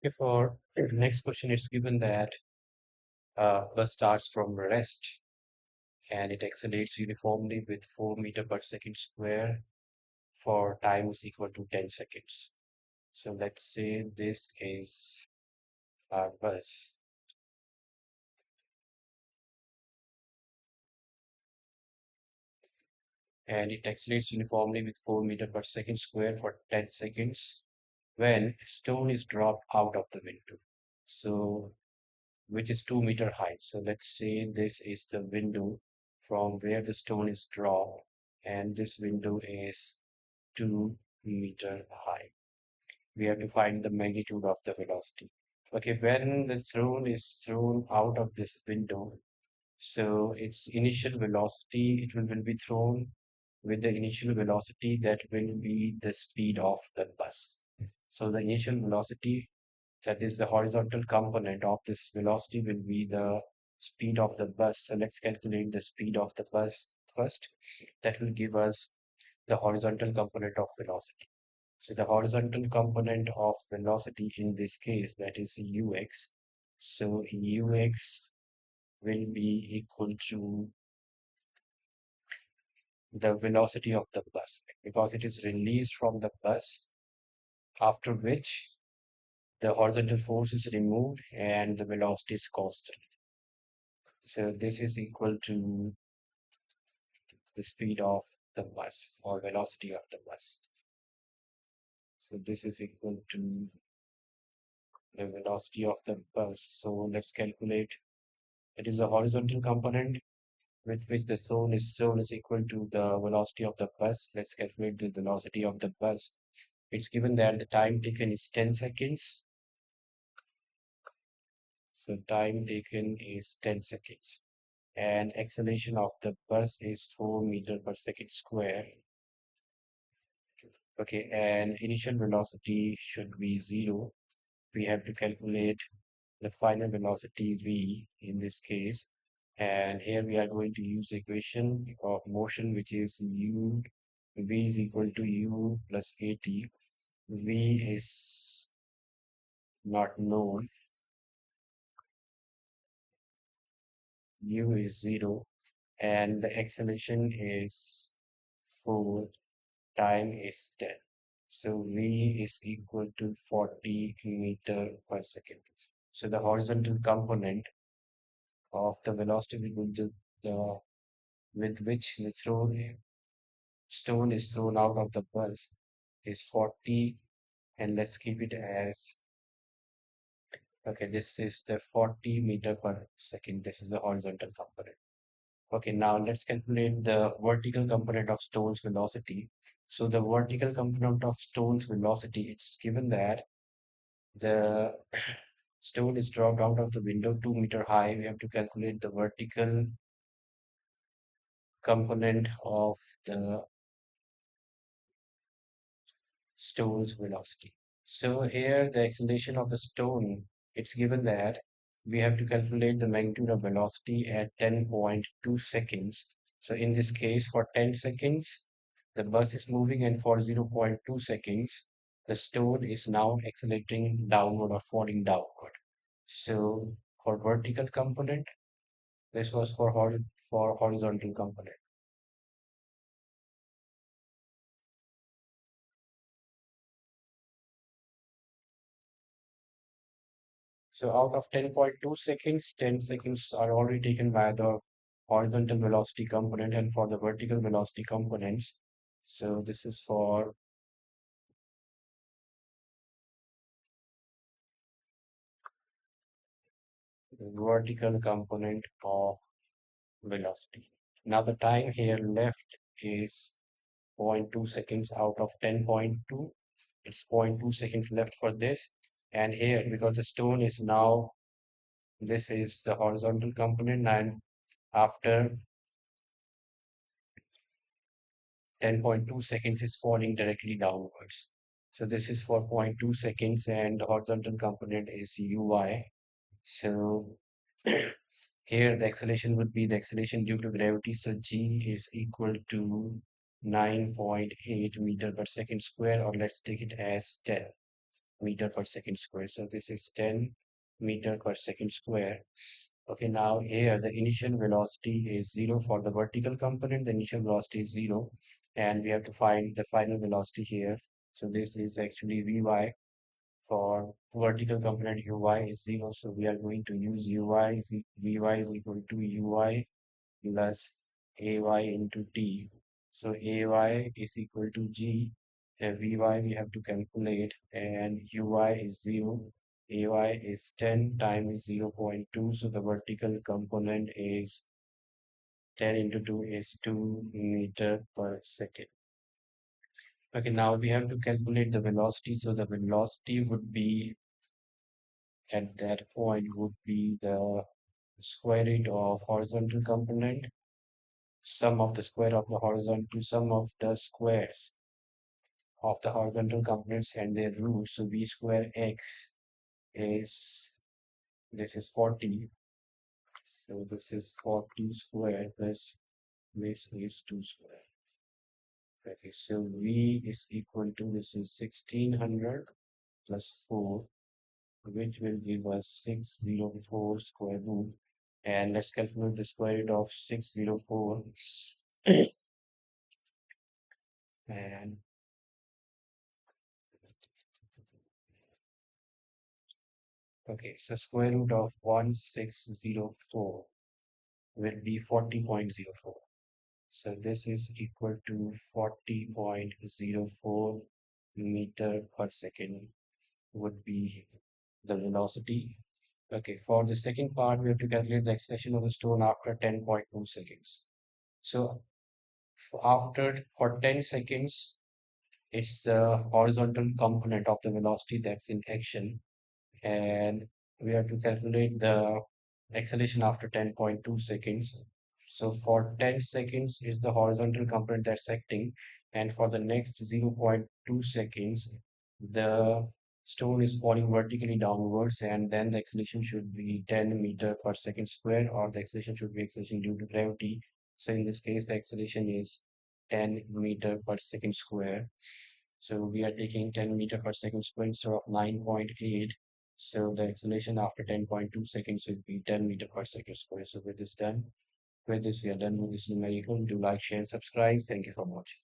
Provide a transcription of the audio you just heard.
Okay, for the next question, it's given that bus starts from rest and it accelerates uniformly with 4 meter per second square for time is equal to 10 seconds. So let's say this is our bus and it accelerates uniformly with 4 meter per second square for 10 seconds when a stone is dropped out of the window. So which is 2 meter high. So let's say this is the window from where the stone is dropped, and this window is 2 meter high. We have to find the magnitude of the velocity. Okay, when the stone is thrown out of this window, so its initial velocity, it will be thrown with the initial velocity that will be the speed of the bus. So the initial velocity, that is the horizontal component of this velocity, will be the speed of the bus. So let's calculate the speed of the bus first. That will give us the horizontal component of velocity. So the horizontal component of velocity in this case, that is ux. So ux will be equal to the velocity of the bus because it is released from the bus, after which the horizontal force is removed and the velocity is constant. So this is equal to the speed of the bus or velocity of the bus. So this is equal to the velocity of the bus. So let's calculate. It is a horizontal component with which the zone is equal to the velocity of the bus. Let's calculate the velocity of the bus. It's given that the time taken is 10 seconds. So time taken is 10 seconds. And acceleration of the bus is 4 meter per second square. Okay, and initial velocity should be 0. We have to calculate the final velocity v in this case. And here we are going to use equation of motion, which is u v is equal to u plus at. V is not known, u is 0, and the acceleration is 4, time is 10. So v is equal to 40 meter per second. So the horizontal component of the velocity the with which the stone is thrown out of the bus is 40, and let's keep it as, okay, this is the 40 meter per second. This is the horizontal component. Okay, now let's calculate the vertical component of stone's velocity. So the vertical component of stone's velocity, it's given that the stone is dropped out of the window 2 meter high. We have to calculate the vertical component of the stone's velocity. So here the acceleration of the stone, it's given that we have to calculate the magnitude of velocity at 10.2 seconds. So in this case, for 10 seconds, the bus is moving, and for 0.2 seconds, the stone is now accelerating downward or falling downward. So for vertical component, this was for horizontal component. So out of 10.2 seconds, 10 seconds are already taken by the horizontal velocity component and for the vertical velocity components. So this is for the vertical component of velocity. Now the time here left is zero point 0.2 seconds out of 10.2. It's 0.2 seconds left for this. And here, because the stone is now, this is the horizontal component, and after 10.2 seconds is falling directly downwards. So this is for zero point 0.2 seconds, and the horizontal component is uy. So here the acceleration would be the acceleration due to gravity. So g is equal to 9.8 meter per second square, or let's take it as 10. meter per second square. So this is 10 meter per second square. Okay, now here the initial velocity is zero for the vertical component, the initial velocity is zero, and we have to find the final velocity here. So this is actually Vy for vertical component Uy is zero. So we are going to use Vy is equal to Uy plus Ay into T. So Ay is equal to G. Vy we have to calculate, and Uy is 0. Ay is 10 times 0.2. So the vertical component is 10 into 2 is 2 meter per second. Okay, now we have to calculate the velocity. So the velocity would be at that point would be the square root of horizontal component, sum of the square of the horizontal, sum of the squares of the horizontal components and their roots. So v square x is, this is 40. So this is 40 square plus this is 2 square. Okay, so v is equal to, this is 1600 plus 4, which will give us 604 square root. And let's calculate the square root of 604. And okay, so square root of 1604 will be 40.04. So this is equal to 40.04 meter per second would be the velocity. Okay, for the second part, we have to calculate the acceleration of the stone after 10.2 seconds. So for 10 seconds, it's the horizontal component of the velocity that's in action, and we have to calculate the acceleration after 10.2 seconds. So for 10 seconds is the horizontal component that's acting, and for the next 0.2 seconds, the stone is falling vertically downwards, and then the acceleration should be 10 meter per second square, or the acceleration should be acceleration due to gravity. So in this case, the acceleration is 10 meter per second square. So we are taking 10 meter per second square instead of 9.8. So the acceleration after 10.2 seconds would be 10 meter per second square. So with this done, with this we are done with this numerical. Do like, share, subscribe. Thank you for watching.